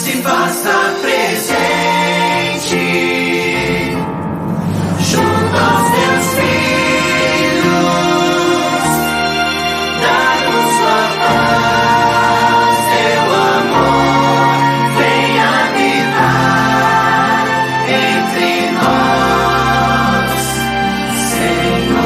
se faça presente junto aos teus filhos, dá-nos sua paz, teu amor, venha habitar entre nós, Senhor.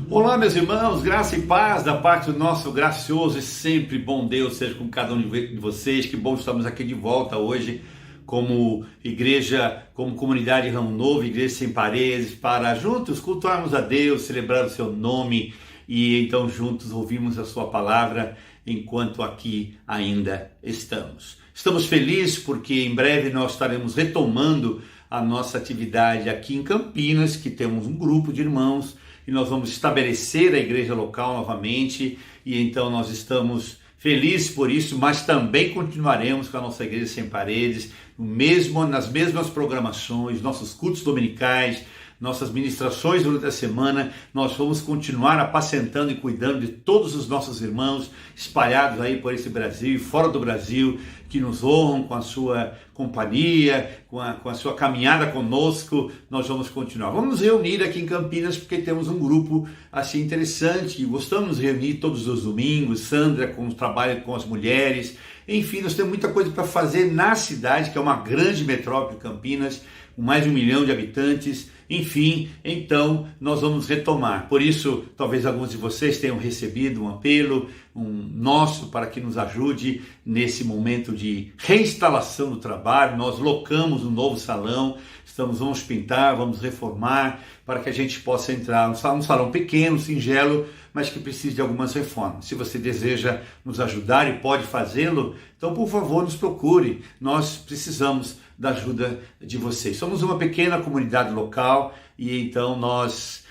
Olá, meus irmãos, graça e paz da parte do nosso gracioso e sempre bom Deus seja com cada um de vocês. Que bom estamos aqui de volta hoje como igreja, como comunidade Ramo Novo, Igreja Sem Paredes, para juntos cultuarmos a Deus, celebrar o seu nome e então juntos ouvirmos a sua palavra enquanto aqui ainda estamos. Estamos felizes porque em breve nós estaremos retomando a nossa atividade aqui em Campinas, que temos um grupo de irmãos e nós vamos estabelecer a igreja local novamente, e então nós estamos felizes por isso, mas também continuaremos com a nossa Igreja Sem Paredes, nas mesmas programações, nossos cultos dominicais, nossas ministrações durante a semana. Nós vamos continuar apacentando e cuidando de todos os nossos irmãos espalhados aí por esse Brasil e fora do Brasil, que nos honram com a sua companhia, com a sua caminhada conosco. Nós vamos continuar. Vamos nos reunir aqui em Campinas, porque temos um grupo assim interessante, e gostamos de nos reunir todos os domingos. Sandra com o trabalho com as mulheres. Enfim, nós temos muita coisa para fazer na cidade, que é uma grande metrópole, Campinas, com mais de 1 milhão de habitantes. Enfim, então nós vamos retomar. Por isso, talvez alguns de vocês tenham recebido um apelo nosso para que nos ajude nesse momento de reinstalação do trabalho. Nós locamos um novo salão, vamos pintar, vamos reformar, para que a gente possa entrar um salão pequeno, singelo, mas que precisa de algumas reformas. Se você deseja nos ajudar e pode fazê-lo, então por favor nos procure. Nós precisamos da ajuda de vocês. Somos uma pequena comunidade local e então nós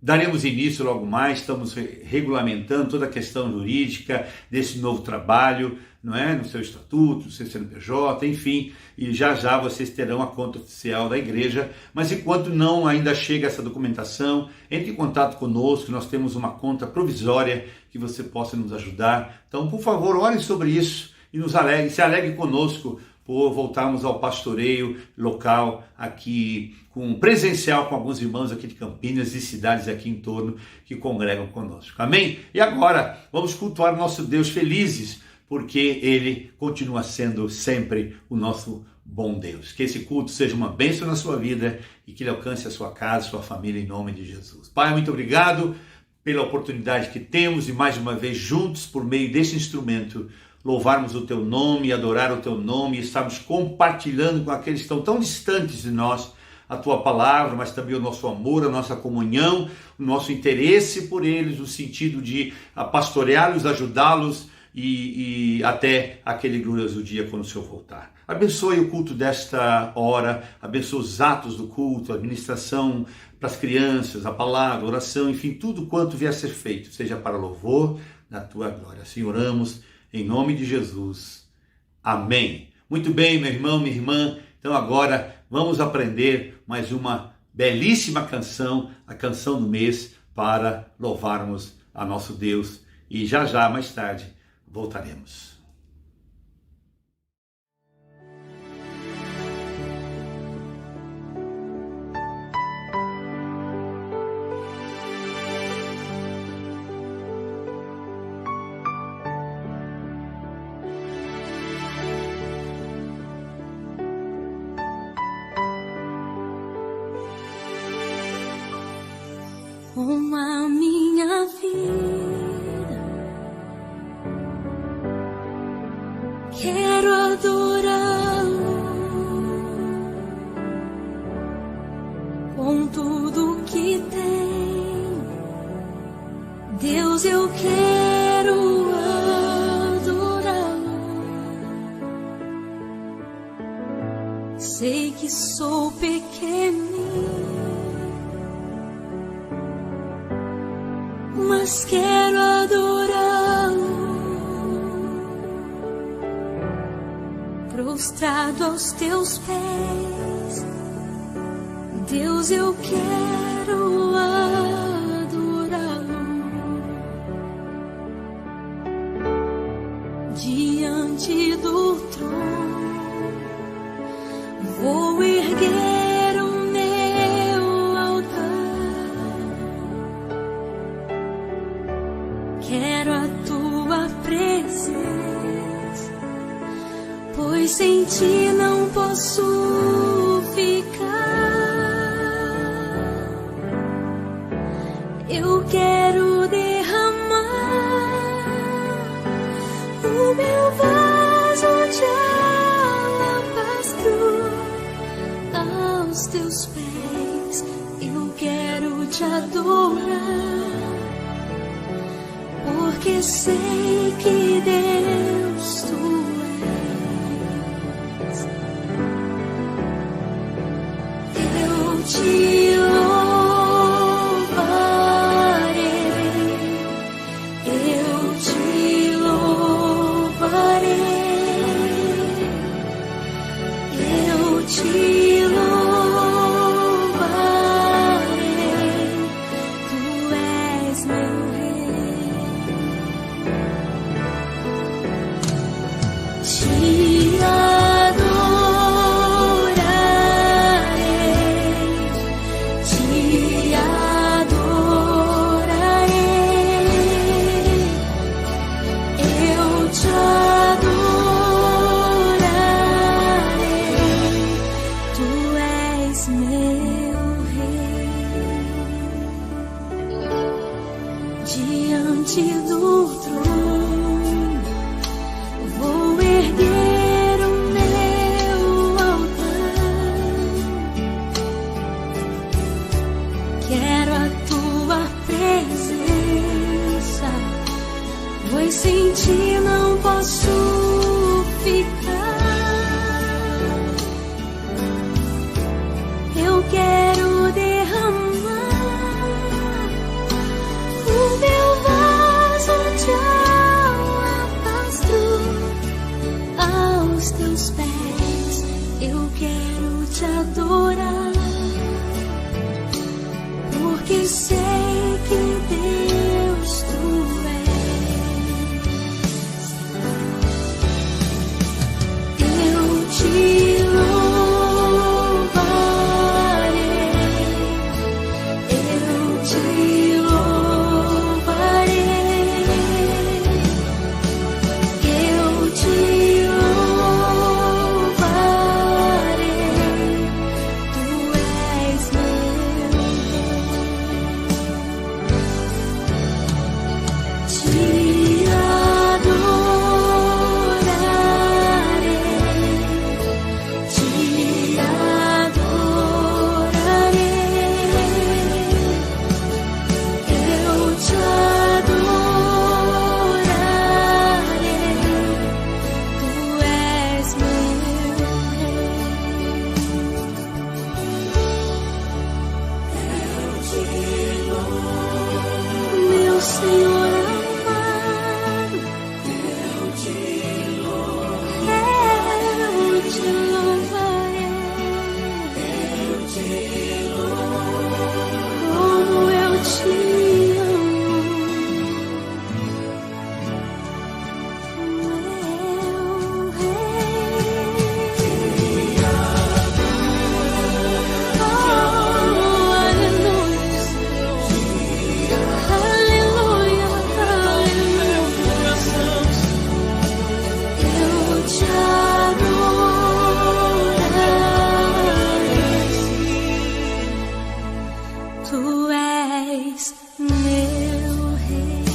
daremos início logo mais. Estamos regulamentando toda a questão jurídica desse novo trabalho, não é? No seu estatuto, no seu CNPJ, enfim, e já já vocês terão a conta oficial da igreja. Mas enquanto não ainda chega essa documentação, entre em contato conosco. Nós temos uma conta provisória que você possa nos ajudar. Então, por favor, olhem sobre isso e se alegre conosco por voltarmos ao pastoreio local aqui, presencial com alguns irmãos aqui de Campinas e cidades aqui em torno que congregam conosco. Amém? E agora, vamos cultuar o nosso Deus felizes, porque Ele continua sendo sempre o nosso bom Deus. Que esse culto seja uma bênção na sua vida e que Ele alcance a sua casa, a sua família, em nome de Jesus. Pai, muito obrigado pela oportunidade que temos e mais uma vez juntos, por meio desse instrumento, louvarmos o Teu nome, adorar o Teu nome e estarmos compartilhando com aqueles que estão tão distantes de nós a Tua palavra, mas também o nosso amor, a nossa comunhão, o nosso interesse por eles, no sentido de pastoreá-los, ajudá-los e até aquele glorioso dia quando o Senhor voltar. Abençoe o culto desta hora, abençoe os atos do culto, a administração para as crianças, a palavra, a oração, enfim, tudo quanto vier a ser feito, seja para louvor da Tua glória. Assim oramos, em nome de Jesus. Amém. Muito bem, meu irmão, minha irmã. Então agora vamos aprender mais uma belíssima canção, a canção do mês, para louvarmos a nosso Deus. E já já, mais tarde, voltaremos. Com a minha vida quero adorá-lo, com tudo que tenho, Deus, eu quero adorá-lo. Sei que sou pequenino, mas quero adorá-lo, prostrado aos teus pés. Deus, eu quero adorá-lo. trono, vou erguer o meu altar. Quero a tua presença, pois sem ti não posso ficar. Eu quero derramar o meu vaso de alabastro aos teus pés. Eu quero te adorar, porque sei que Deus tu és. Eu te sem ti não posso ficar. Eu quero derramar o meu vaso de alabastro aos teus pés. Eu quero te adorar, porque sei que Deus tu és. Te louvarei, eu te louvarei, eu te louvarei, tu és meu Rei. Te Senhor amado, eu te louvarei, como eu te amo, meu Rei. Oh, aleluia, aleluia, aleluia. Eu te adorarei, tu és meu Rei.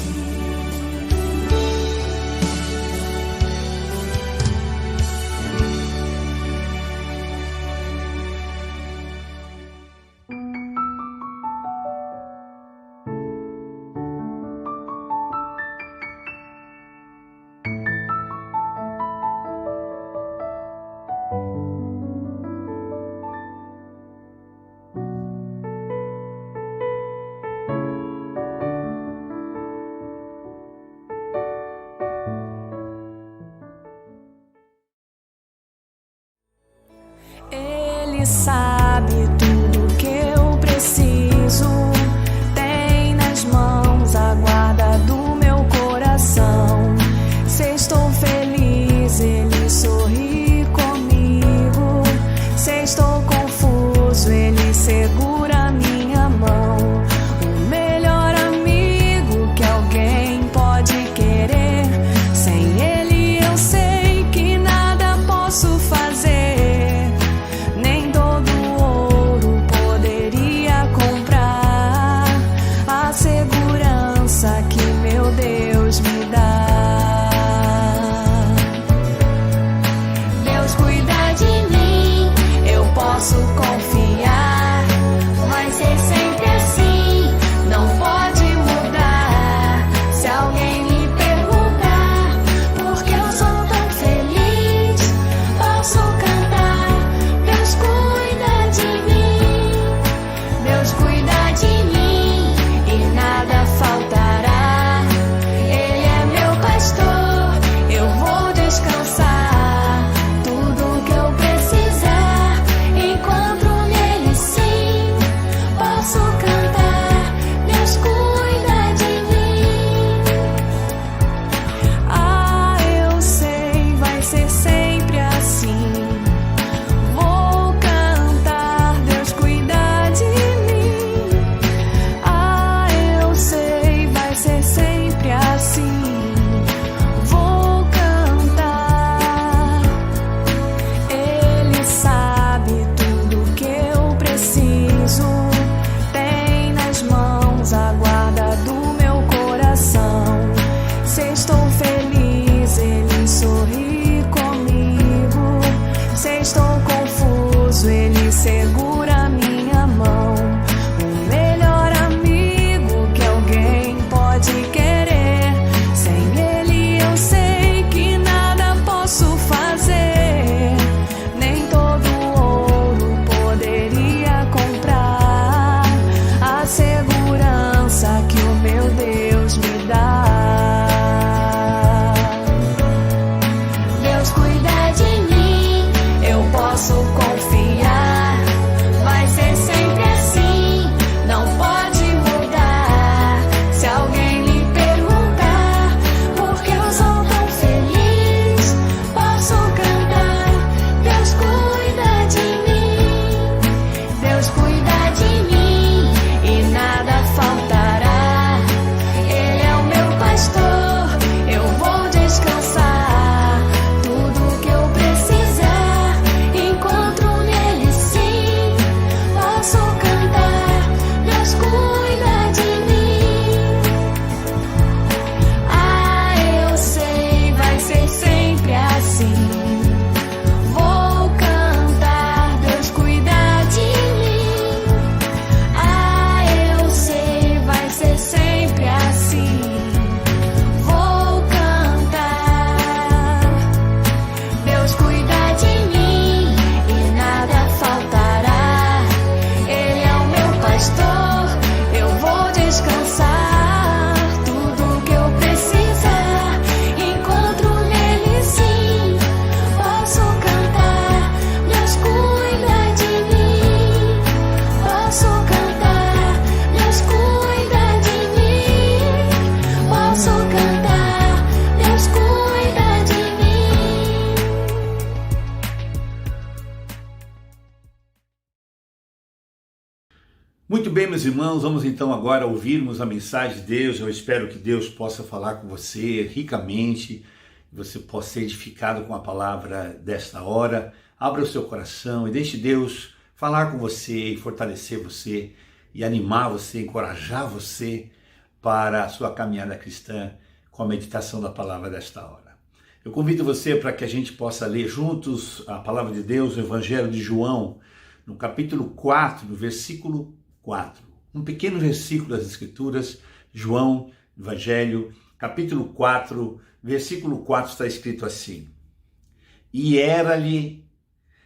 Ele sabe tudo que eu preciso, tem nas mãos a guarda do meu coração. Se estou feliz, ele sorri. Muito bem, meus irmãos, vamos então agora ouvirmos a mensagem de Deus. Eu espero que Deus possa falar com você ricamente, que você possa ser edificado com a palavra desta hora. Abra o seu coração e deixe Deus falar com você e fortalecer você e animar você, encorajar você para a sua caminhada cristã com a meditação da palavra desta hora. Eu convido você para que a gente possa ler juntos a palavra de Deus, o Evangelho de João, no capítulo 4, no versículo 4. Um pequeno versículo das Escrituras, João, Evangelho, capítulo 4, versículo 4, está escrito assim: E era-lhe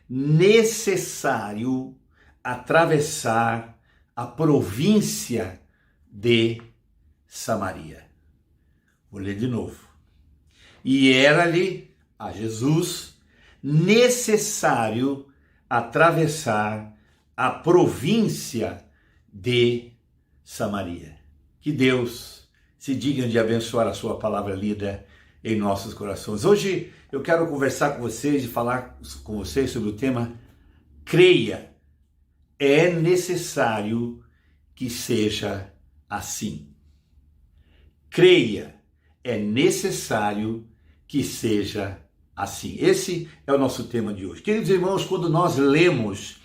necessário atravessar a província de Samaria. Vou ler de novo. E era-lhe, a Jesus, necessário atravessar a província de Samaria. Que Deus se digna de abençoar a sua palavra lida em nossos corações. Hoje eu quero conversar com vocês e falar com vocês sobre o tema Creia. É necessário que seja assim. Creia. É necessário que seja assim. Esse é o nosso tema de hoje. Queridos irmãos, quando nós lemos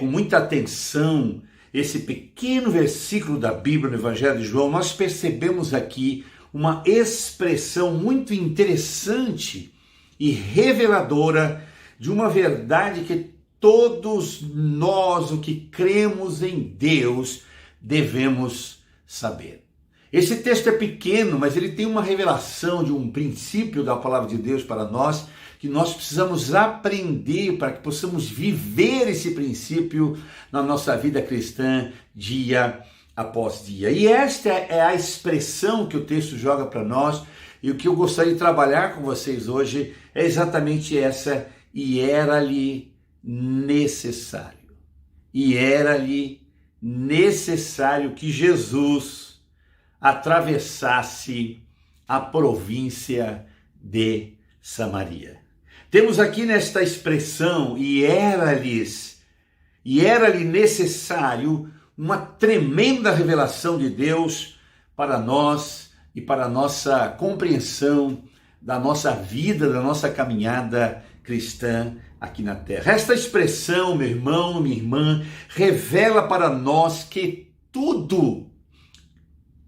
com muita atenção esse pequeno versículo da Bíblia no Evangelho de João, nós percebemos aqui uma expressão muito interessante e reveladora de uma verdade que todos nós, o que cremos em Deus, devemos saber. Esse texto é pequeno, mas ele tem uma revelação de um princípio da palavra de Deus para nós, que nós precisamos aprender para que possamos viver esse princípio na nossa vida cristã dia após dia. E esta é a expressão que o texto joga para nós, e o que eu gostaria de trabalhar com vocês hoje é exatamente essa: e era-lhe necessário. E era-lhe necessário que Jesus atravessasse a província de Samaria. Temos aqui nesta expressão, e era-lhe necessário, uma tremenda revelação de Deus para nós e para a nossa compreensão da nossa vida, da nossa caminhada cristã aqui na terra. Esta expressão, meu irmão, minha irmã, revela para nós que tudo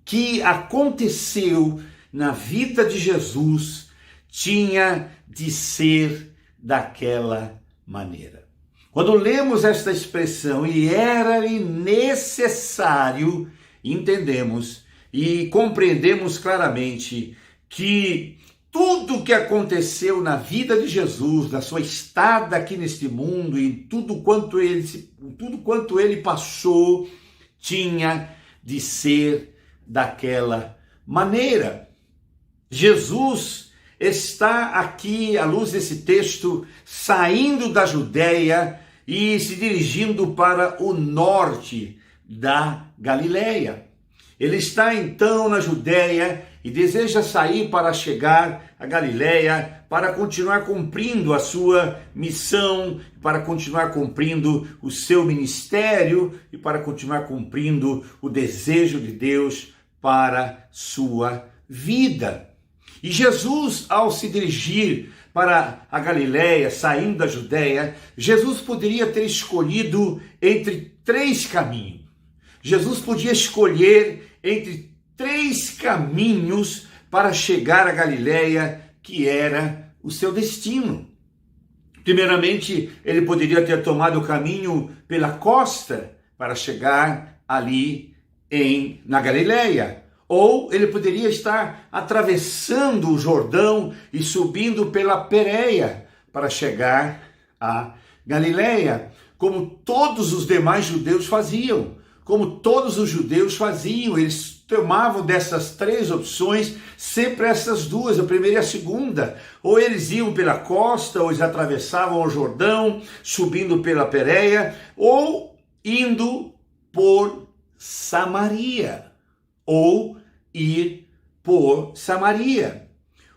que aconteceu na vida de Jesus tinha de ser daquela maneira. Quando lemos esta expressão, e era-lhe necessário, entendemos e compreendemos claramente que tudo o que aconteceu na vida de Jesus, na sua estada aqui neste mundo e tudo quanto ele passou, tinha de ser daquela maneira. Jesus está aqui, à luz desse texto, saindo da Judéia e se dirigindo para o norte da Galileia. Ele está então na Judéia e deseja sair para chegar à Galileia, para continuar cumprindo a sua missão, para continuar cumprindo o seu ministério e para continuar cumprindo o desejo de Deus para sua vida. E Jesus, ao se dirigir para a Galileia, saindo da Judéia, Jesus poderia ter escolhido entre três caminhos. Jesus podia escolher entre três caminhos para chegar à Galileia, que era o seu destino. Primeiramente, ele poderia ter tomado o caminho pela costa para chegar ali na Galileia. Ou ele poderia estar atravessando o Jordão e subindo pela Pérea para chegar à Galileia, como todos os demais judeus faziam. Eles tomavam dessas três opções sempre essas duas, a primeira e a segunda. Ou eles iam pela costa, ou eles atravessavam o Jordão, subindo pela Pérea, ou indo por Samaria, ou ir por Samaria.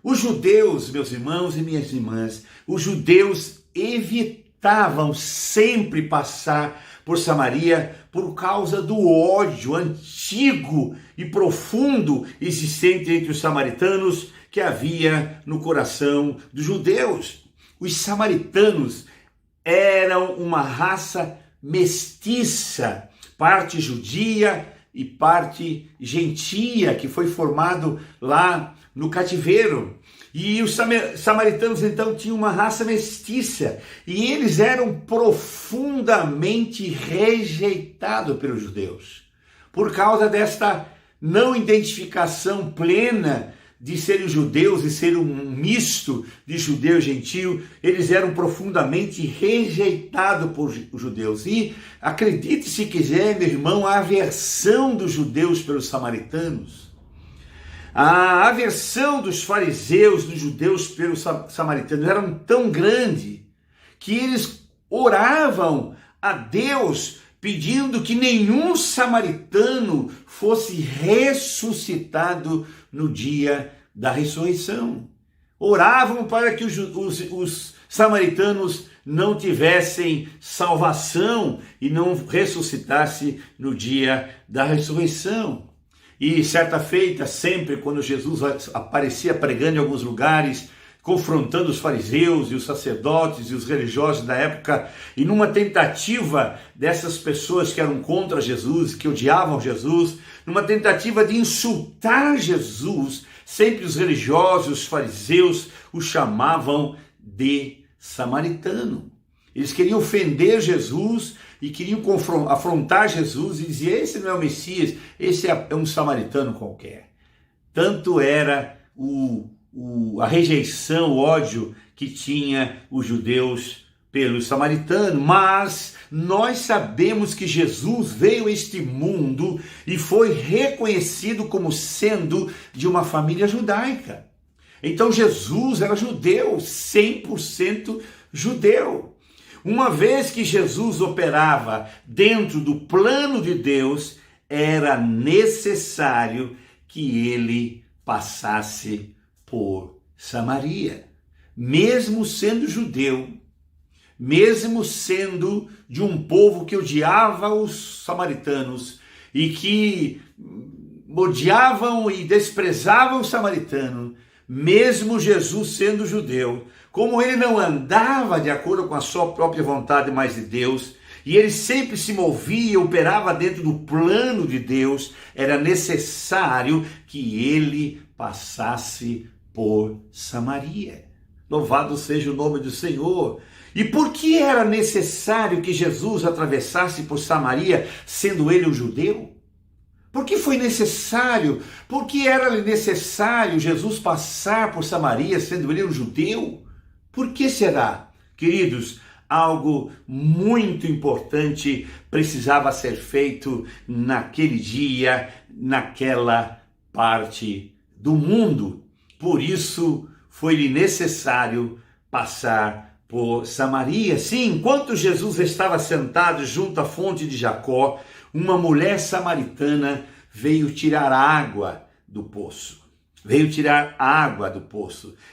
Os judeus, meus irmãos e minhas irmãs, os judeus evitavam sempre passar por Samaria por causa do ódio antigo e profundo existente entre os samaritanos que havia no coração dos judeus. Os samaritanos eram uma raça mestiça, parte judia e parte gentia, que foi formado lá no cativeiro. E os samaritanos então tinham uma raça mestiça e eles eram profundamente rejeitados pelos judeus. Por causa desta não identificação plena de serem judeus e ser um misto de judeu e gentio, eles eram profundamente rejeitados por os judeus. E acredite se quiser, meu irmão, a aversão dos judeus pelos samaritanos, a aversão dos fariseus, dos judeus pelos samaritanos eram tão grande que eles oravam a Deus pedindo que nenhum samaritano fosse ressuscitado no dia da ressurreição. Oravam para que os samaritanos não tivessem salvação e não ressuscitasse no dia da ressurreição. E certa feita, sempre quando Jesus aparecia pregando em alguns lugares, confrontando os fariseus e os sacerdotes e os religiosos da época, e numa tentativa dessas pessoas que eram contra Jesus, que odiavam Jesus, numa tentativa de insultar Jesus, sempre os religiosos, os fariseus, o chamavam de samaritano. Eles queriam ofender Jesus e queriam afrontar Jesus e dizer: esse não é o Messias, esse é um samaritano qualquer. Tanto era a rejeição, o ódio que tinha os judeus pelos samaritanos, mas nós sabemos que Jesus veio a este mundo e foi reconhecido como sendo de uma família judaica. Então Jesus era judeu, 100% judeu. Uma vez que Jesus operava dentro do plano de Deus, era necessário que ele passasse por Samaria, mesmo sendo judeu, mesmo sendo de um povo que odiava os samaritanos e que odiavam e desprezavam o samaritano, mesmo Jesus sendo judeu, como ele não andava de acordo com a sua própria vontade, mas de Deus, e ele sempre se movia, operava dentro do plano de Deus, era necessário que ele passasse por Samaria. Louvado seja o nome do Senhor. E por que era necessário que Jesus atravessasse por Samaria, sendo ele um judeu? Por que foi necessário? Por que era necessário Jesus passar por Samaria, sendo ele um judeu? Por que será? Queridos, algo muito importante precisava ser feito naquele dia, naquela parte do mundo. Por isso foi-lhe necessário passar por Samaria. Sim, enquanto Jesus estava sentado junto à fonte de Jacó, uma mulher samaritana veio tirar água do poço.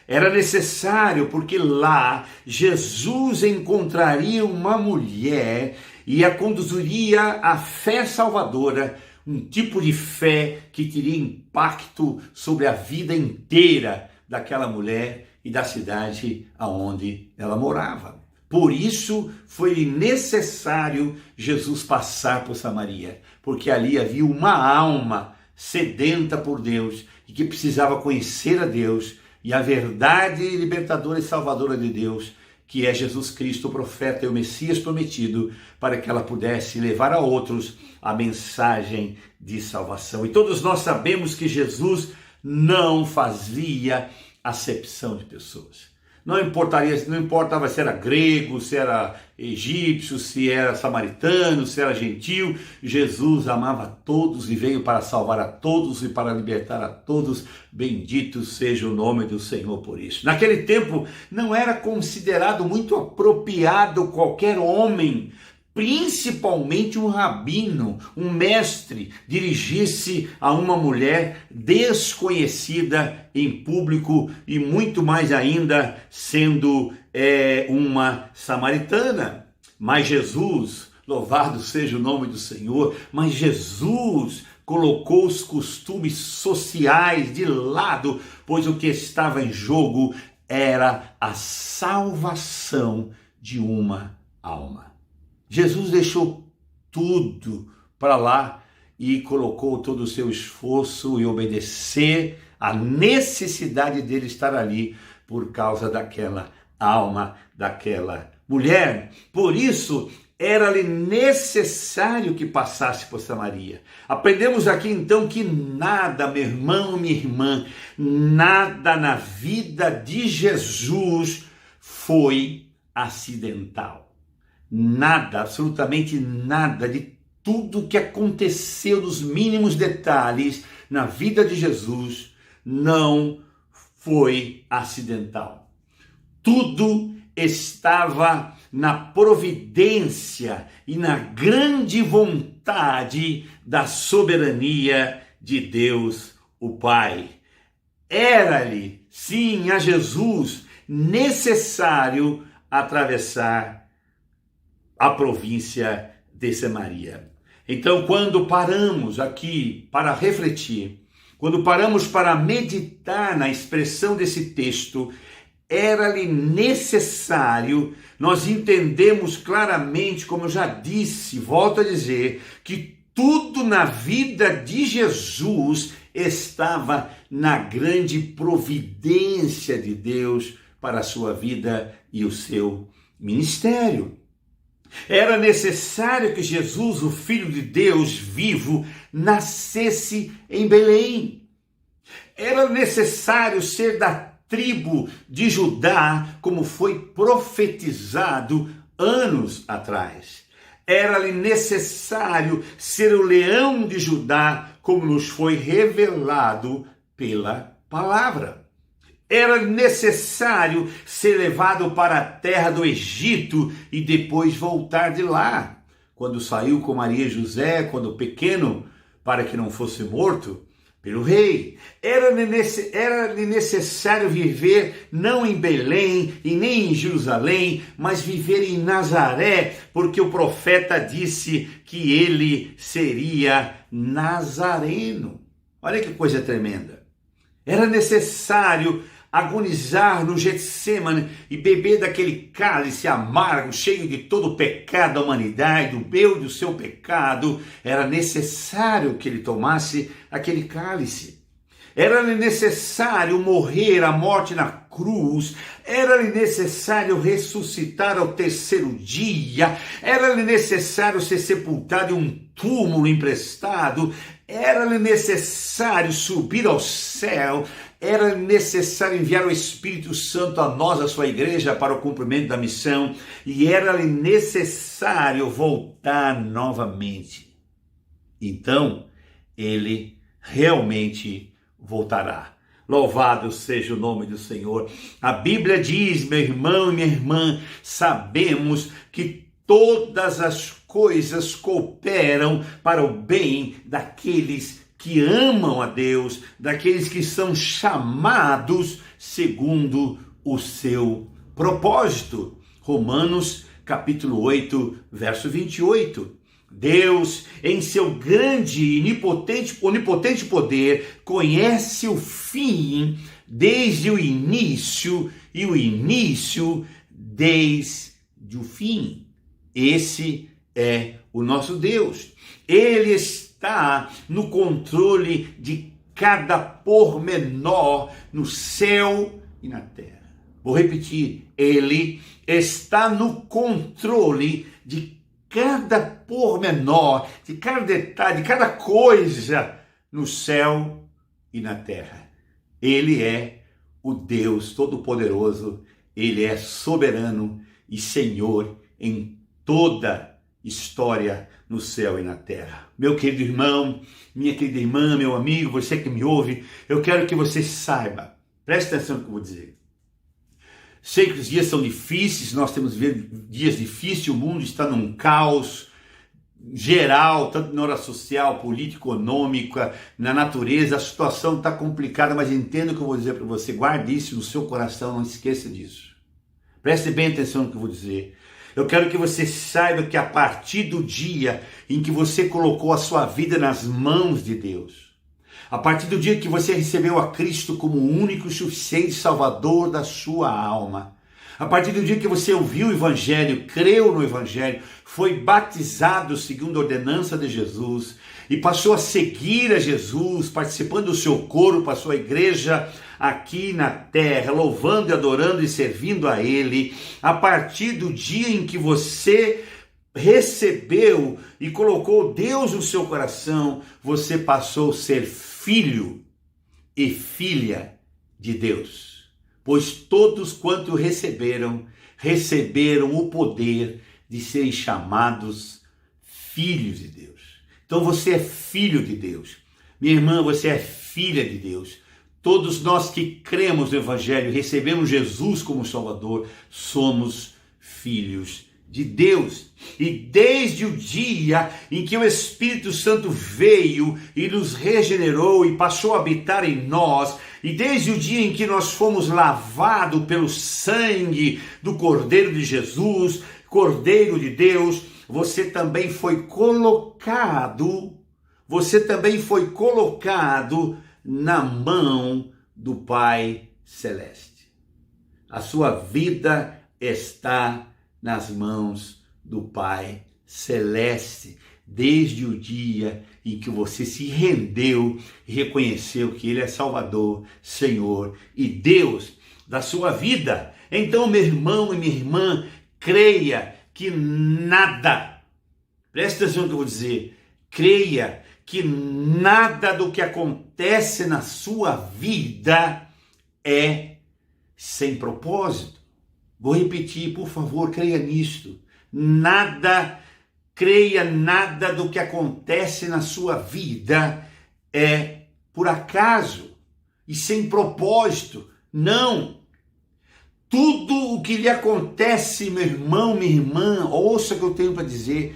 Era necessário porque lá Jesus encontraria uma mulher e a conduziria à fé salvadora, um tipo de fé que teria impacto sobre a vida inteira daquela mulher e da cidade aonde ela morava. Por isso foi necessário Jesus passar por Samaria, porque ali havia uma alma sedenta por Deus e que precisava conhecer a Deus e a verdade libertadora e salvadora de Deus, que é Jesus Cristo, o profeta e o Messias prometido, para que ela pudesse levar a outros a mensagem de salvação. E todos nós sabemos que Jesus não fazia acepção de pessoas. Não importava se era grego, se era egípcio, se era samaritano, se era gentil. Jesus amava todos e veio para salvar a todos e para libertar a todos. Bendito seja o nome do Senhor por isso. Naquele tempo não era considerado muito apropriado qualquer homem, principalmente um rabino, um mestre, dirigir-se a uma mulher desconhecida em público e muito mais ainda sendo uma samaritana. Mas Jesus, louvado seja o nome do Senhor, mas Jesus colocou os costumes sociais de lado, pois o que estava em jogo era a salvação de uma alma. Jesus deixou tudo para lá e colocou todo o seu esforço em obedecer à necessidade dele estar ali por causa daquela alma, daquela mulher. Por isso, era-lhe necessário que passasse por Samaria. Aprendemos aqui então que nada, meu irmão, minha irmã, nada na vida de Jesus foi acidental. Nada, absolutamente nada de tudo que aconteceu nos mínimos detalhes na vida de Jesus não foi acidental. Tudo estava na providência e na grande vontade da soberania de Deus, o Pai. Era-lhe, sim, a Jesus necessário atravessar a província de Samaria. Então, quando paramos aqui para refletir, quando paramos para meditar na expressão desse texto, era-lhe necessário, nós entendemos claramente, como eu já disse, volto a dizer, que tudo na vida de Jesus estava na grande providência de Deus para a sua vida e o seu ministério. Era necessário que Jesus, o Filho de Deus vivo, nascesse em Belém. Era necessário ser da tribo de Judá, como foi profetizado anos atrás. Era-lhe necessário ser o leão de Judá, como nos foi revelado pela palavra. Era necessário ser levado para a terra do Egito e depois voltar de lá. Quando saiu com Maria e José, quando pequeno, para que não fosse morto pelo rei. Era-lhe necessário viver não em Belém e nem em Jerusalém, mas viver em Nazaré, porque o profeta disse que ele seria nazareno. Olha que coisa tremenda. Era necessário agonizar no Getsêmani e beber daquele cálice amargo, cheio de todo o pecado da humanidade, do meu e do seu pecado. Era necessário que ele tomasse aquele cálice. Era-lhe necessário morrer a morte na cruz. Era-lhe necessário ressuscitar ao terceiro dia. Era-lhe necessário ser sepultado em um túmulo emprestado. Era-lhe necessário subir ao céu. Era necessário enviar o Espírito Santo a nós, a sua igreja, para o cumprimento da missão. E era-lhe necessário voltar novamente. Então, ele realmente voltará. Louvado seja o nome do Senhor. A Bíblia diz, meu irmão e minha irmã, sabemos que todas as coisas cooperam para o bem daqueles que amam a Deus, daqueles que são chamados segundo o seu propósito. Romanos capítulo 8, verso 28. Deus, em seu grande e onipotente poder, conhece o fim desde o início e o início desde o fim. Esse é o nosso Deus. Ele está no controle de cada pormenor no céu e na terra. Vou repetir, ele está no controle de cada pormenor, de cada detalhe, de cada coisa no céu e na terra. Ele é o Deus Todo-Poderoso, ele é soberano e Senhor em toda história no céu e na terra. Meu querido irmão, minha querida irmã, meu amigo, você que me ouve, eu quero que você saiba, preste atenção no que eu vou dizer. Sei que os dias são difíceis, nós temos dias difíceis, o mundo está num caos geral, tanto na hora social, política, econômica, na natureza, a situação está complicada, mas entenda o que eu vou dizer para você, guarde isso no seu coração, não esqueça disso. Preste bem atenção no que eu vou dizer. Eu quero que você saiba que a partir do dia em que você colocou a sua vida nas mãos de Deus, a partir do dia que você recebeu a Cristo como o único e suficiente Salvador da sua alma, a partir do dia que você ouviu o Evangelho, creu no Evangelho, foi batizado segundo a ordenança de Jesus e passou a seguir a Jesus, participando do seu corpo, a sua igreja aqui na terra, louvando e adorando e servindo a Ele, a partir do dia em que você recebeu e colocou Deus no seu coração, você passou a ser filho e filha de Deus. Pois todos quanto receberam o poder de serem chamados filhos de Deus. Então você é filho de Deus. Minha irmã, você é filha de Deus. Todos nós que cremos no Evangelho, recebemos Jesus como Salvador, somos filhos de Deus. E desde o dia em que o Espírito Santo veio e nos regenerou e passou a habitar em nós, e desde o dia em que nós fomos lavados pelo sangue do Cordeiro de Jesus, Cordeiro de Deus, você também foi colocado na mão do Pai Celeste. A sua vida está nas mãos do Pai Celeste, desde o dia em que você se rendeu e reconheceu que Ele é Salvador, Senhor e Deus da sua vida. Então, meu irmão e minha irmã, creia que nada, presta atenção no que eu vou dizer, creia que nada do que acontece na sua vida é sem propósito. Vou repetir, por favor, creia nisto. Creia nada do que acontece na sua vida é por acaso e sem propósito. Não. Tudo o que lhe acontece, meu irmão, minha irmã, ouça o que eu tenho para dizer.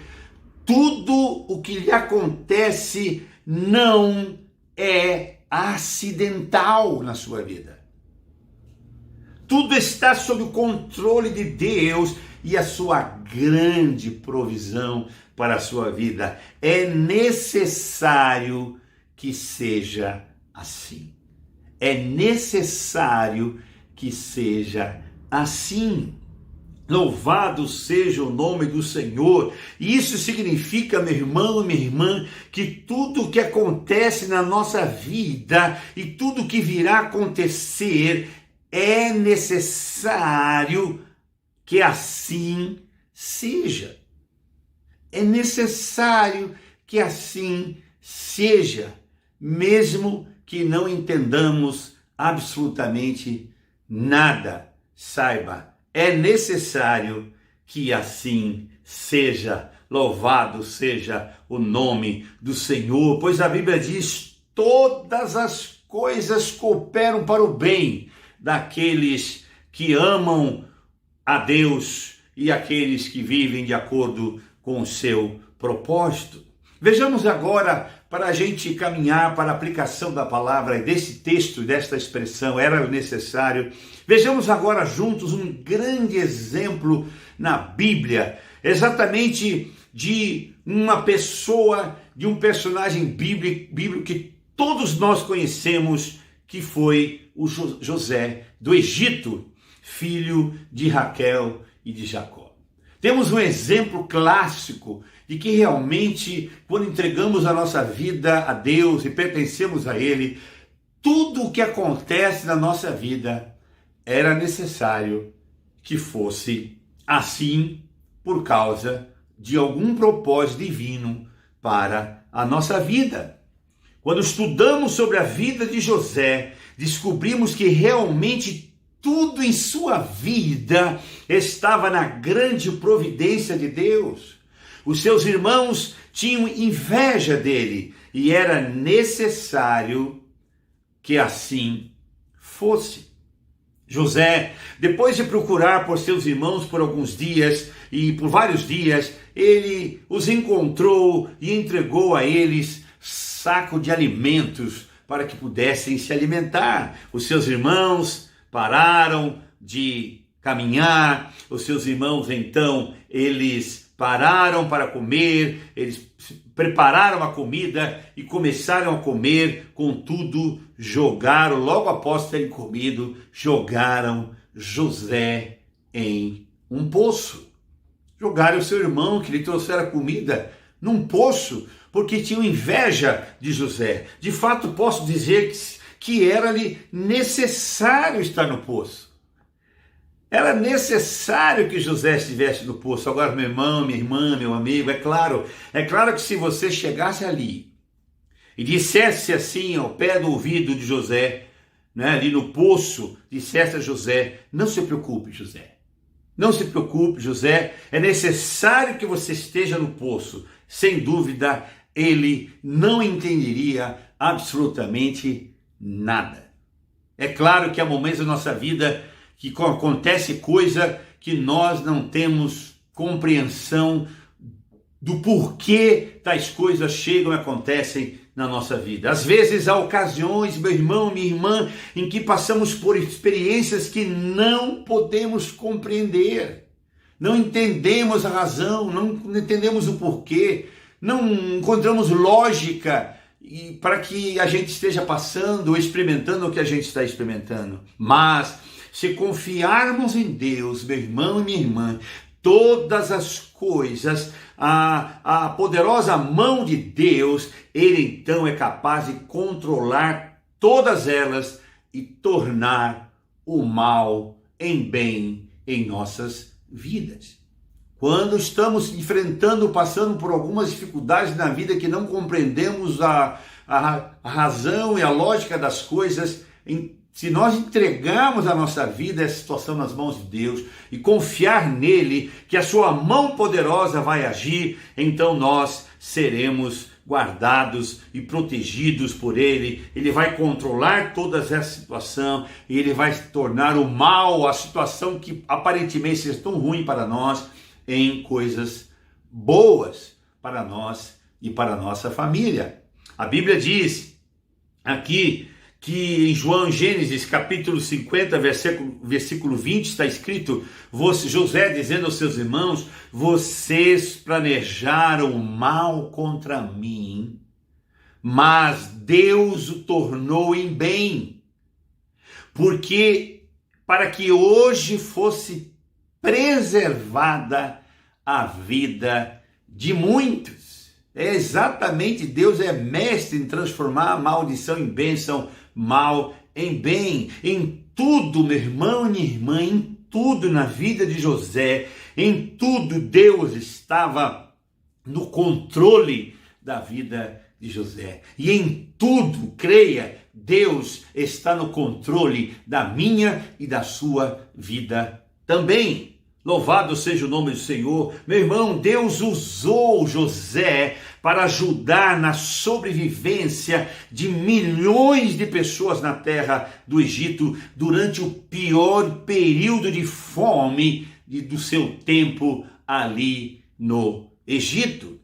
Tudo o que lhe acontece não é acidental na sua vida. Tudo está sob o controle de Deus e a sua grande provisão para a sua vida. É necessário que seja assim. É necessário que seja assim. Louvado seja o nome do Senhor. Isso significa, meu irmão e minha irmã, que tudo o que acontece na nossa vida e tudo o que virá acontecer é necessário que assim seja. É necessário que assim seja, mesmo que não entendamos absolutamente nada. Saiba, é necessário que assim seja. Louvado seja o nome do Senhor, pois a Bíblia diz: todas as coisas cooperam para o bem daqueles que amam a Deus e aqueles que vivem de acordo com o seu propósito. Vejamos agora, para a gente caminhar para a aplicação da palavra, desse texto, desta expressão, era necessário. Vejamos agora juntos um grande exemplo na Bíblia, exatamente de uma pessoa, de um personagem bíblico que todos nós conhecemos, que foi o José do Egito, filho de Raquel e de Jacó. Temos um exemplo clássico de que realmente, quando entregamos a nossa vida a Deus e pertencemos a Ele, tudo o que acontece na nossa vida era necessário que fosse assim por causa de algum propósito divino para a nossa vida. Quando estudamos sobre a vida de José, descobrimos que realmente tudo em sua vida estava na grande providência de Deus. Os seus irmãos tinham inveja dele e era necessário que assim fosse. José, depois de procurar por seus irmãos por alguns dias e por vários dias, ele os encontrou e entregou a eles saco de alimentos para que pudessem se alimentar. Os seus irmãos pararam de caminhar. Os seus irmãos, então, eles pararam para comer, eles prepararam a comida e começaram a comer. Contudo, jogaram, logo após terem comido, jogaram José em um poço. Jogaram o seu irmão, que lhe trouxera comida, num poço, porque tinham inveja de José. De fato, posso dizer que era-lhe necessário estar no poço. Era necessário que José estivesse no poço. Agora, meu irmão, minha irmã, meu amigo, é claro que se você chegasse ali e dissesse assim ao pé do ouvido de José, né, ali no poço, dissesse a José: não se preocupe, José. Não se preocupe, José, é necessário que você esteja no poço. Sem dúvida, ele não entenderia absolutamente nada. É claro que há momentos da nossa vida que acontece coisa que nós não temos compreensão do porquê tais coisas chegam e acontecem na nossa vida. Às vezes há ocasiões, meu irmão, minha irmã, em que passamos por experiências que não podemos compreender. Não entendemos a razão, não entendemos o porquê, não encontramos lógica para que a gente esteja passando ou experimentando o que a gente está experimentando. Mas se confiarmos em Deus, meu irmão e minha irmã, todas as coisas, a poderosa mão de Deus, Ele então é capaz de controlar todas elas e tornar o mal em bem em nossas vidas. Quando estamos enfrentando, passando por algumas dificuldades na vida que não compreendemos a razão e a lógica das coisas, se nós entregarmos a nossa vida, essa situação nas mãos de Deus e confiar nele, que a sua mão poderosa vai agir, então nós seremos guardados e protegidos por ele. Ele vai controlar toda essa situação e ele vai tornar o mal, a situação que aparentemente seja tão ruim para nós, em coisas boas para nós e para a nossa família. A Bíblia diz aqui que em Gênesis capítulo 50, versículo 20, está escrito, José dizendo aos seus irmãos: vocês planejaram mal contra mim, mas Deus o tornou em bem, porque para que hoje fosse preservada a vida de muitos. É exatamente, Deus é mestre em transformar a maldição em bênção, mal em bem. Em tudo, meu irmão e minha irmã, em tudo na vida de José, em tudo Deus estava no controle da vida de José. E em tudo, creia, Deus está no controle da minha e da sua vida também. Louvado seja o nome do Senhor. Meu irmão, Deus usou José para ajudar na sobrevivência de milhões de pessoas na terra do Egito durante o pior período de fome do seu tempo ali no Egito.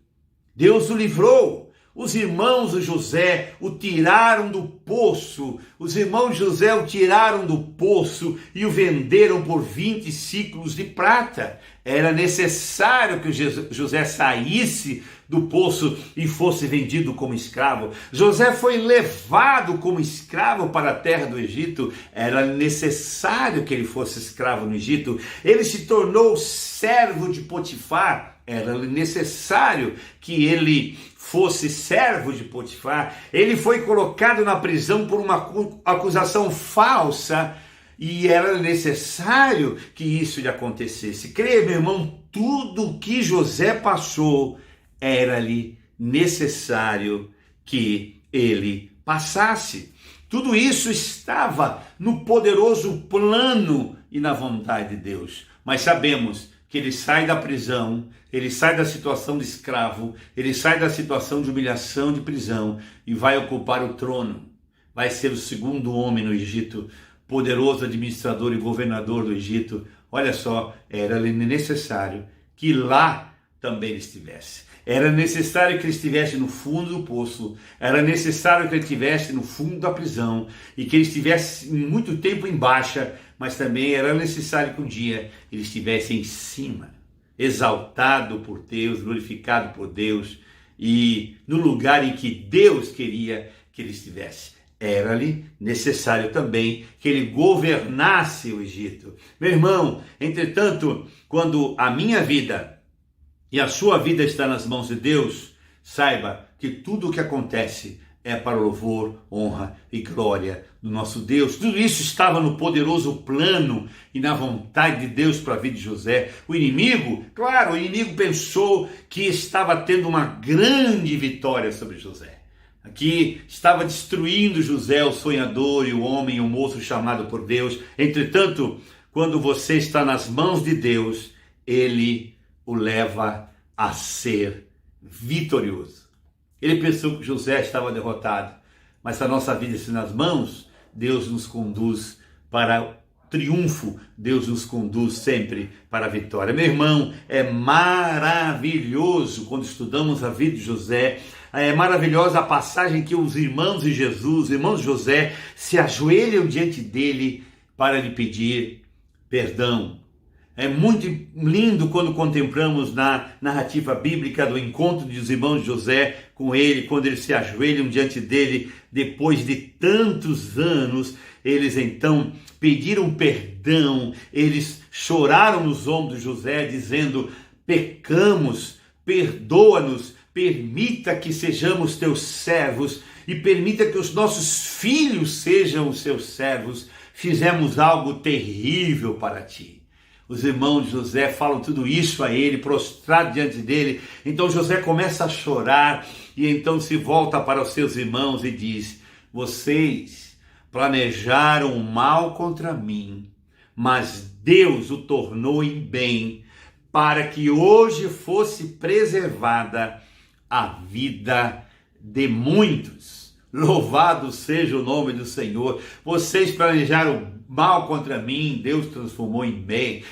Deus o livrou. Os irmãos de José o tiraram do poço. Os irmãos de José o tiraram do poço e o venderam por 20 ciclos de prata. Era necessário que José saísse do poço e fosse vendido como escravo. José foi levado como escravo para a terra do Egito. Era necessário que ele fosse escravo no Egito. Ele se tornou servo de Potifar. Era necessário que ele fosse servo de Potifar. Ele foi colocado na prisão por uma acusação falsa e era necessário que isso lhe acontecesse. Creia, meu irmão, tudo o que José passou era-lhe necessário que ele passasse. Tudo isso estava no poderoso plano e na vontade de Deus. Mas sabemos que ele sai da prisão, ele sai da situação de escravo, ele sai da situação de humilhação de prisão e vai ocupar o trono. Vai ser o segundo homem no Egito, poderoso administrador e governador do Egito. Olha só, era necessário que lá também ele estivesse. Era necessário que ele estivesse no fundo do poço, era necessário que ele estivesse no fundo da prisão e que ele estivesse muito tempo em baixa, mas também era necessário que um dia ele estivesse em cima, exaltado por Deus, glorificado por Deus e no lugar em que Deus queria que ele estivesse. Era-lhe necessário também que ele governasse o Egito. Meu irmão, entretanto, quando a minha vida e a sua vida está nas mãos de Deus, saiba que tudo o que acontece é para o louvor, honra e glória do nosso Deus. Tudo isso estava no poderoso plano e na vontade de Deus para a vida de José. O inimigo, claro, o inimigo pensou que estava tendo uma grande vitória sobre José. Aqui estava destruindo José, o sonhador e o homem, o moço chamado por Deus. Entretanto, quando você está nas mãos de Deus, ele o leva a ser vitorioso. Ele pensou que José estava derrotado, mas se a nossa vida está nas mãos, Deus nos conduz para o triunfo, Deus nos conduz sempre para a vitória. Meu irmão, é maravilhoso quando estudamos a vida de José. É maravilhosa a passagem que os irmãos de Jesus, os irmãos de José, se ajoelham diante dele para lhe pedir perdão. É muito lindo quando contemplamos na narrativa bíblica do encontro dos irmãos de José com ele, quando eles se ajoelham diante dele, depois de tantos anos, eles então pediram perdão, eles choraram nos ombros de José, dizendo: pecamos, perdoa-nos, permita que sejamos teus servos e permita que os nossos filhos sejam os seus servos. Fizemos algo terrível para ti. Os irmãos de José falam tudo isso a ele, prostrado diante dele. Então José começa a chorar e então se volta para os seus irmãos e diz: vocês planejaram mal contra mim, mas Deus o tornou em bem, para que hoje fosse preservada a vida de muitos. Louvado seja o nome do Senhor. Vocês planejaram mal contra mim, Deus transformou em bem.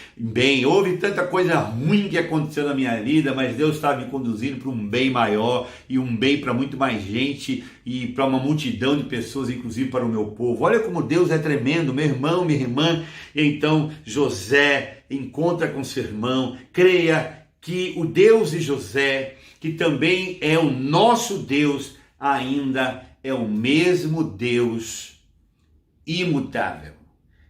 Houve tanta coisa ruim que aconteceu na minha vida, mas Deus estava me conduzindo para um bem maior e um bem para muito mais gente e para uma multidão de pessoas, inclusive para o meu povo. Olha como Deus é tremendo, meu irmão, minha irmã. Então José encontra com seu irmão. Creia que o Deus de José, que também é o nosso Deus, ainda é o mesmo Deus imutável.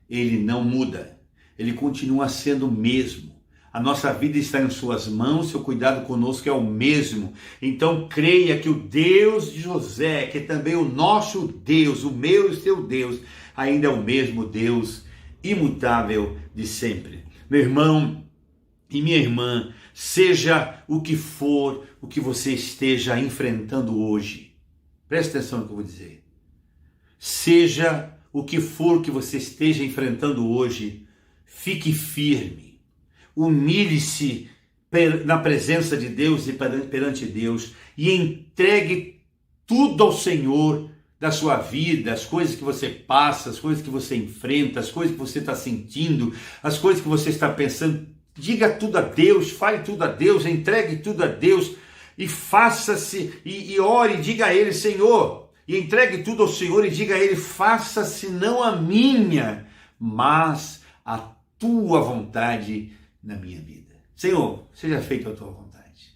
Ele não muda, ele continua sendo o mesmo. A nossa vida está em suas mãos, seu cuidado conosco é o mesmo. Então creia que o Deus de José, que é também o nosso Deus, o meu e o seu Deus, ainda é o mesmo Deus imutável de sempre. Meu irmão e minha irmã, seja o que for, o que você esteja enfrentando hoje, preste atenção no que eu vou dizer. Seja o que for que você esteja enfrentando hoje, fique firme, humilhe-se na presença de Deus e perante Deus e entregue tudo ao Senhor da sua vida, as coisas que você passa, as coisas que você enfrenta, as coisas que você está sentindo, as coisas que você está pensando. Diga tudo a Deus, fale tudo a Deus, entregue tudo a Deus e faça-se, e ore, diga a Ele: Senhor, e entregue tudo ao Senhor e diga a Ele: faça-se não a minha, mas a tua vontade na minha vida. Senhor, seja feita a tua vontade.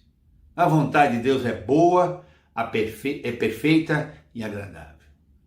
A vontade de Deus é boa, é perfeita e agradável.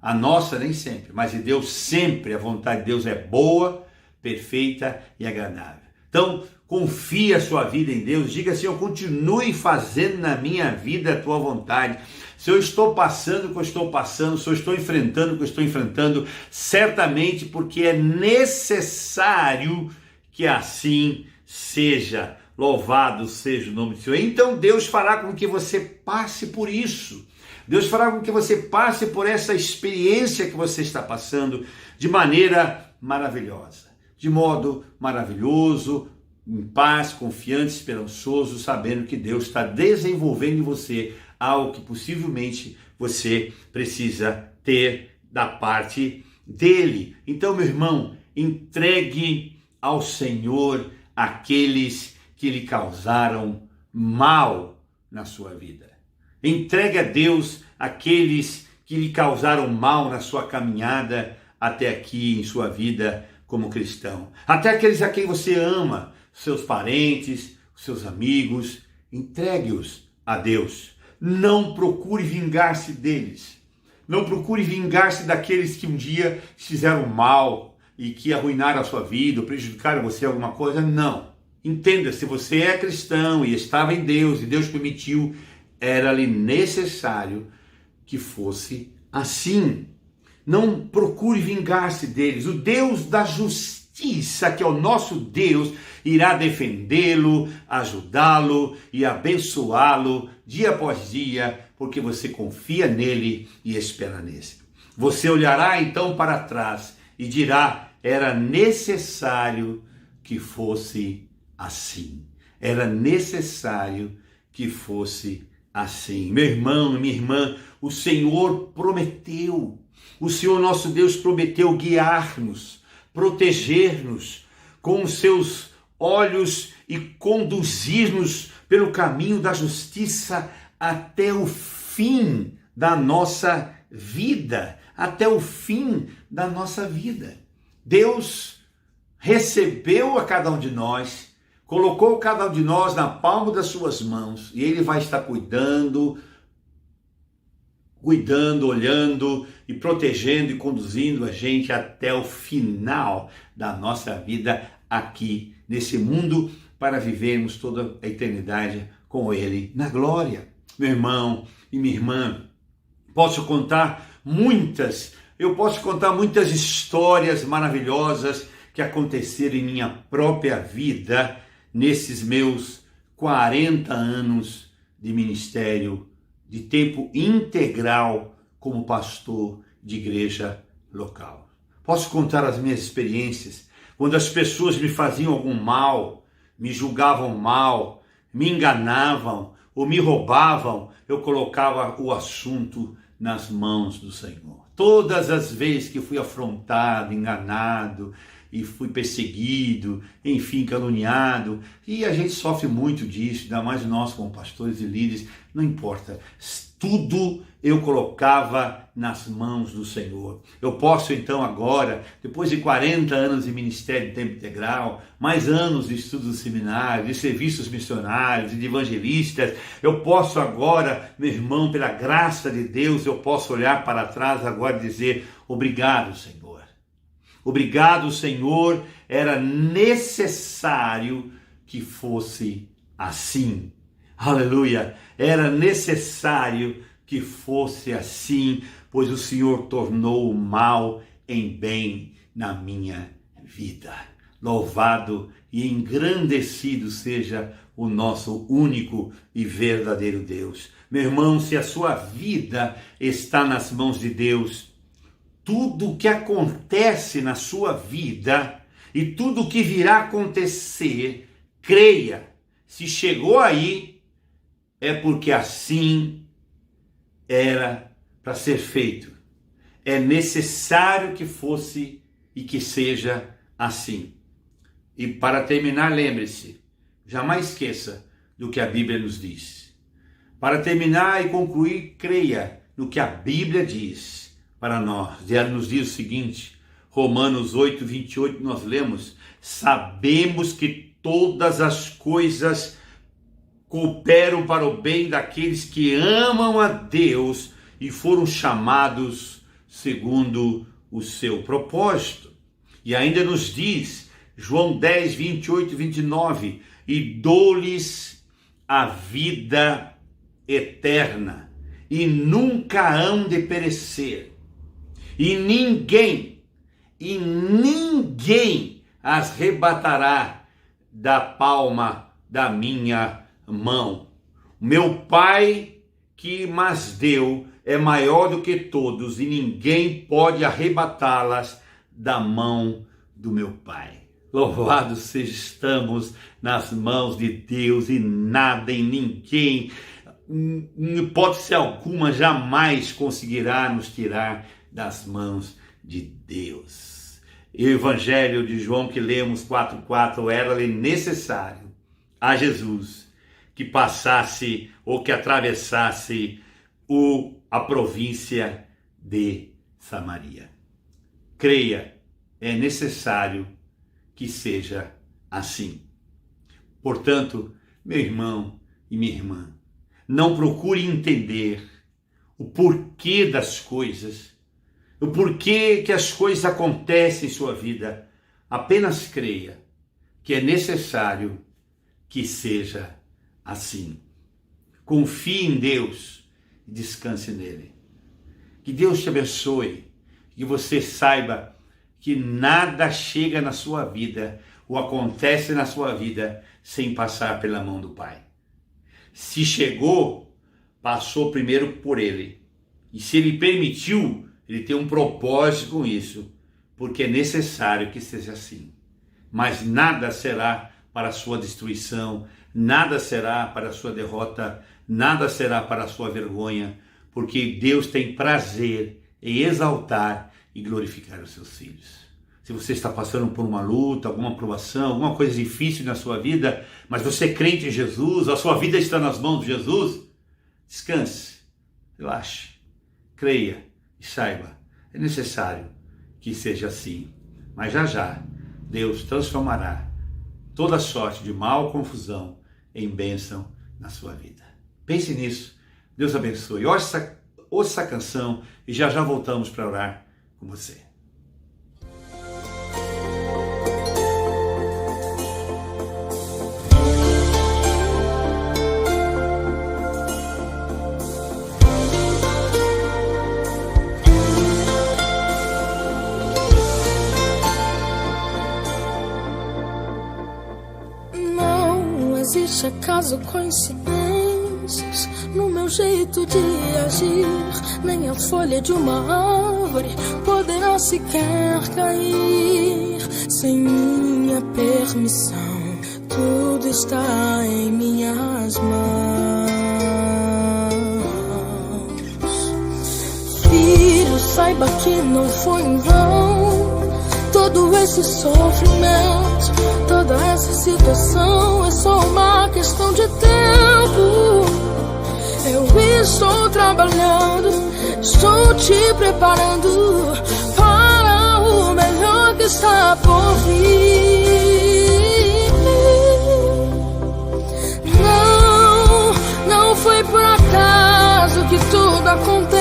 A nossa nem sempre, mas de Deus sempre. A vontade de Deus é boa, perfeita e agradável. Então, confie a sua vida em Deus. Diga: Senhor, continue fazendo na minha vida a tua vontade. Se eu estou passando o que eu estou passando, se eu estou enfrentando o que eu estou enfrentando, certamente porque é necessário que assim seja. Louvado seja o nome do Senhor. Então Deus fará com que você passe por isso. Deus fará com que você passe por essa experiência que você está passando de maneira maravilhosa. De modo maravilhoso, em paz, confiante, esperançoso, sabendo que Deus está desenvolvendo em você algo que possivelmente você precisa ter da parte dele. Então, meu irmão, entregue ao Senhor aqueles que lhe causaram mal na sua vida. Entregue a Deus aqueles que lhe causaram mal na sua caminhada até aqui em sua vida como cristão. Até aqueles a quem você ama, seus parentes, seus amigos, entregue-os a Deus. Não procure vingar-se deles. Não procure vingar-se daqueles que um dia fizeram mal e que arruinaram a sua vida ou prejudicaram você alguma coisa. Não. Entenda, se você é cristão e estava em Deus e Deus permitiu, era-lhe necessário que fosse assim. Não procure vingar-se deles. O Deus da justiça, que é o nosso Deus, irá defendê-lo, ajudá-lo e abençoá-lo dia após dia, porque você confia nele e espera nele. Você olhará então para trás e dirá: era necessário que fosse assim. Era necessário que fosse assim. Meu irmão, minha irmã, o Senhor prometeu. O Senhor nosso Deus prometeu guiar-nos, proteger-nos com os seus olhos e conduzir-nos pelo caminho da justiça até o fim da nossa vida. Até o fim da nossa vida. Deus recebeu a cada um de nós, colocou cada um de nós na palma das suas mãos e Ele vai estar cuidando, olhando e protegendo e conduzindo a gente até o final da nossa vida aqui nesse mundo para vivermos toda a eternidade com Ele na glória. Meu irmão e minha irmã, eu posso contar muitas histórias maravilhosas que aconteceram em minha própria vida nesses meus 40 anos de ministério de tempo integral como pastor de igreja local. Posso contar as minhas experiências quando as pessoas me faziam algum mal, me julgavam mal, me enganavam ou me roubavam, eu colocava o assunto nas mãos do Senhor. Todas as vezes que fui afrontado, enganado e fui perseguido, enfim, caluniado, e a gente sofre muito disso, ainda mais nós como pastores e líderes, não importa, tudo eu colocava nas mãos do Senhor. Eu posso então agora, depois de 40 anos de ministério de tempo integral, mais anos de estudos seminários, de serviços missionários e de evangelistas, eu posso agora, meu irmão, pela graça de Deus, eu posso olhar para trás agora e dizer: obrigado, Senhor. Obrigado, Senhor, era necessário que fosse assim. Aleluia! Era necessário que fosse assim, pois o Senhor tornou o mal em bem na minha vida. Louvado e engrandecido seja o nosso único e verdadeiro Deus. Meu irmão, se a sua vida está nas mãos de Deus, tudo o que acontece na sua vida e tudo o que virá acontecer, creia, se chegou aí, é porque assim era para ser feito. É necessário que fosse e que seja assim. E para terminar, lembre-se, jamais esqueça do que a Bíblia nos diz. Para terminar e concluir, creia no que a Bíblia diz para nós. Ela nos diz o seguinte, Romanos 8, 28, nós lemos: sabemos que todas as coisas cooperam para o bem daqueles que amam a Deus e foram chamados segundo o seu propósito. E ainda nos diz, João 10, 28 e 29, e dou-lhes a vida eterna, e nunca hão de perecer, e ninguém as arrebatará da palma da minha mão. Meu Pai que mas deu é maior do que todos, e ninguém pode arrebatá-las da mão do meu Pai. Louvado seja, estamos nas mãos de Deus e nada e ninguém, em hipótese alguma, jamais conseguirá nos tirar das mãos de Deus. E o Evangelho de João que lemos 4:4, era-lhe necessário a Jesus que passasse ou que atravessasse a província de Samaria. Creia, é necessário que seja assim. Portanto, meu irmão e minha irmã, não procure entender o porquê das coisas, o porquê que as coisas acontecem em sua vida. Apenas creia que é necessário que seja assim. Confie em Deus e descanse nele. Que Deus te abençoe, que você saiba que nada chega na sua vida ou acontece na sua vida sem passar pela mão do Pai. Se chegou, passou primeiro por Ele. E se Ele permitiu, Ele tem um propósito com isso, porque é necessário que seja assim. Mas nada será para a sua destruição, nada será para a sua derrota, nada será para a sua vergonha, porque Deus tem prazer em exaltar e glorificar os seus filhos. Se você está passando por uma luta, alguma provação, alguma coisa difícil na sua vida, mas você é crente em Jesus, a sua vida está nas mãos de Jesus, descanse, relaxe, creia e saiba, é necessário que seja assim. Mas já já, Deus transformará toda sorte de mal, confusão, em bênção na sua vida. Pense nisso, Deus abençoe. Ouça essa canção e já já voltamos para orar com você. Não existe acaso, coincidências no meu jeito de agir. Nem a folha de uma árvore poderá sequer cair sem minha permissão. Tudo está em minhas mãos. Filho, saiba que não foi em vão todo esse sofrimento, toda essa situação. É só uma questão de tempo. Eu estou trabalhando, estou te preparando para o melhor que está por vir. Não foi por acaso que tudo aconteceu,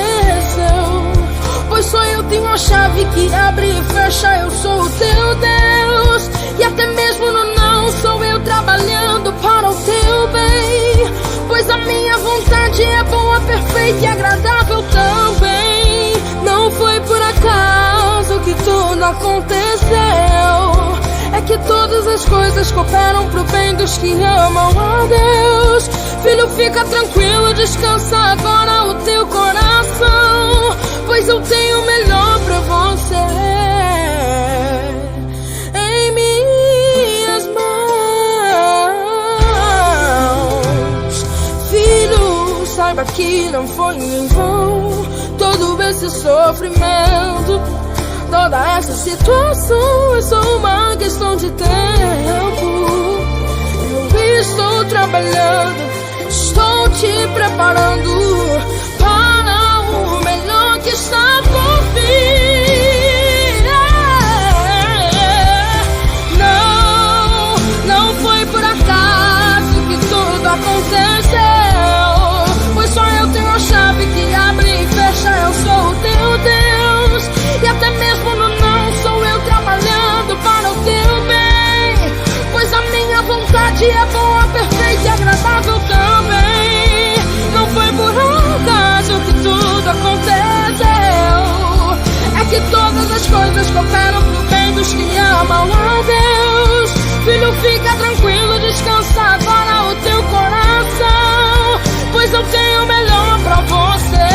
pois só eu tenho a chave que abre e fecha. Eu sou o teu Deus, e até mesmo no não sou eu trabalhando para o teu bem, pois a minha vontade é boa, perfeita e agradável também. Não foi por acaso que tudo aconteceu, é que todas as coisas cooperam pro bem dos que amam a Deus. Filho, fica tranquilo, descansa agora o teu coração, pois eu tenho o melhor pra você em minhas mãos. Filho, saiba que não foi em vão todo esse sofrimento, toda essa situação. É só uma questão de tempo. Eu estou trabalhando, estou te preparando para o melhor que está por vir. Não foi por acaso que tudo aconteceu, pois só eu tenho a chave que abre e fecha. Eu sou o teu Deus, e até mesmo no não sou eu trabalhando para o teu bem, pois a minha vontade é boa, perfeita e agradável também. Não foi por acaso que tudo aconteceu, é que todas as coisas cooperam pro bem dos que amam a Deus. Filho, fica tranquilo, descansa agora o teu coração, pois eu tenho o melhor pra você.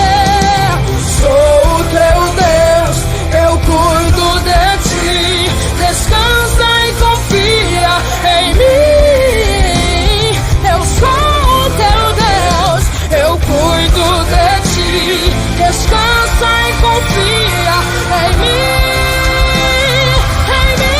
Sou o teu Deus, eu cuido de ti. Descansa e confia em mim. Eu sou o teu Deus, eu cuido de ti. Descansa e confia em mim. Em mim.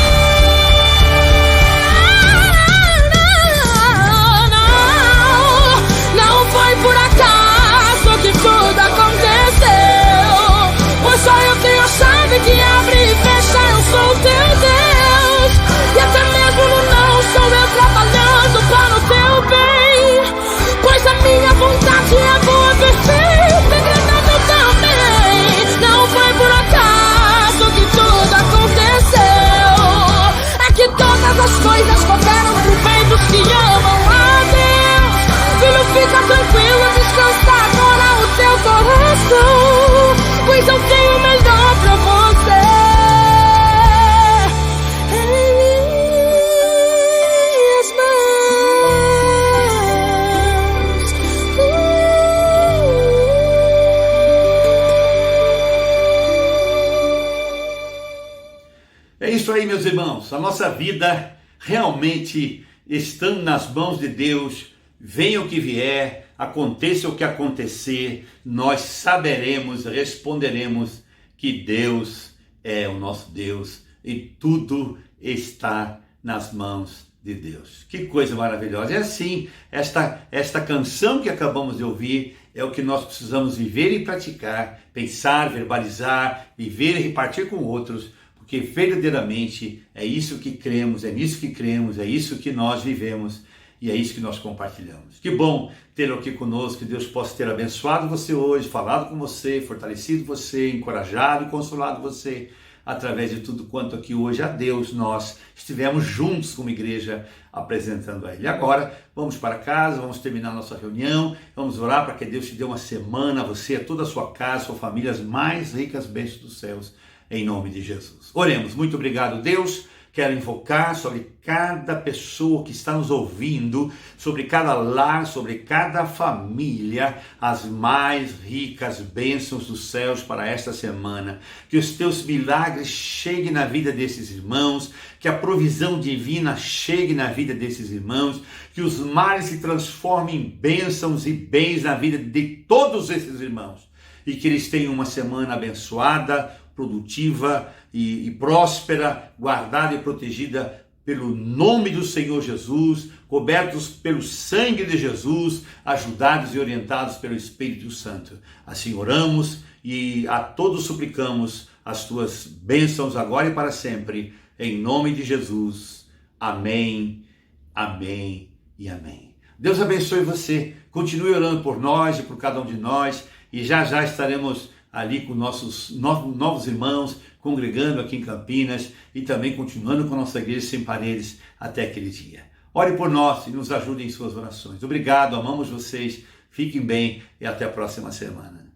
É isso aí, meus irmãos. A nossa vida realmente estando nas mãos de Deus, venha o que vier, aconteça o que acontecer, nós saberemos, responderemos que Deus é o nosso Deus e tudo está nas mãos de Deus. Que coisa maravilhosa. É assim, esta canção que acabamos de ouvir é o que nós precisamos viver e praticar, pensar, verbalizar, viver e repartir com outros, porque verdadeiramente é isso que cremos, é nisso que cremos, é isso que nós vivemos e é isso que nós compartilhamos. Que bom tê-lo aqui conosco, que Deus possa ter abençoado você hoje, falado com você, fortalecido você, encorajado e consolado você, através de tudo quanto aqui hoje a Deus nós estivemos juntos como igreja apresentando a Ele. Agora vamos para casa, vamos terminar nossa reunião, vamos orar para que Deus te dê uma semana, você, toda a sua casa, sua família, as mais ricas bênçãos dos céus, em nome de Jesus. Oremos. Muito obrigado, Deus. Quero invocar sobre cada pessoa que está nos ouvindo, sobre cada lar, sobre cada família, as mais ricas bênçãos dos céus para esta semana. Que os teus milagres cheguem na vida desses irmãos, que a provisão divina chegue na vida desses irmãos, que os males se transformem em bênçãos e bens na vida de todos esses irmãos. E que eles tenham uma semana abençoada, produtiva e próspera, guardada e protegida pelo nome do Senhor Jesus, cobertos pelo sangue de Jesus, ajudados e orientados pelo Espírito Santo. Assim oramos e a todos suplicamos as tuas bênçãos agora e para sempre, em nome de Jesus. Amém, amém e amém. Deus abençoe você, continue orando por nós e por cada um de nós, e já estaremos ali com nossos novos irmãos, congregando aqui em Campinas e também continuando com a nossa igreja sem paredes até aquele dia. Ore por nós e nos ajude em suas orações. Obrigado, amamos vocês, fiquem bem e até a próxima semana.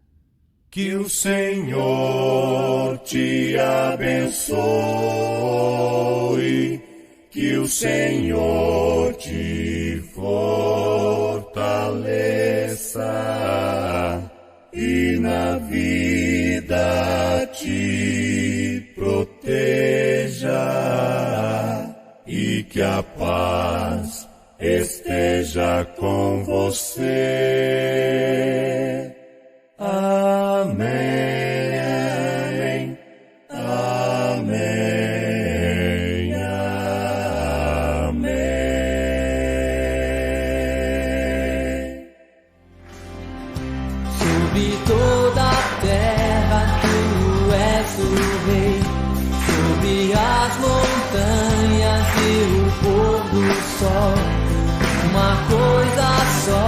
Que o Senhor te abençoe, que o Senhor te fortaleça e na vida te proteja, e que a paz esteja com você. Amém, amém, amém. Sobre toda a terra tu és o rei, sobre as montanhas e o pôr do sol, uma coisa só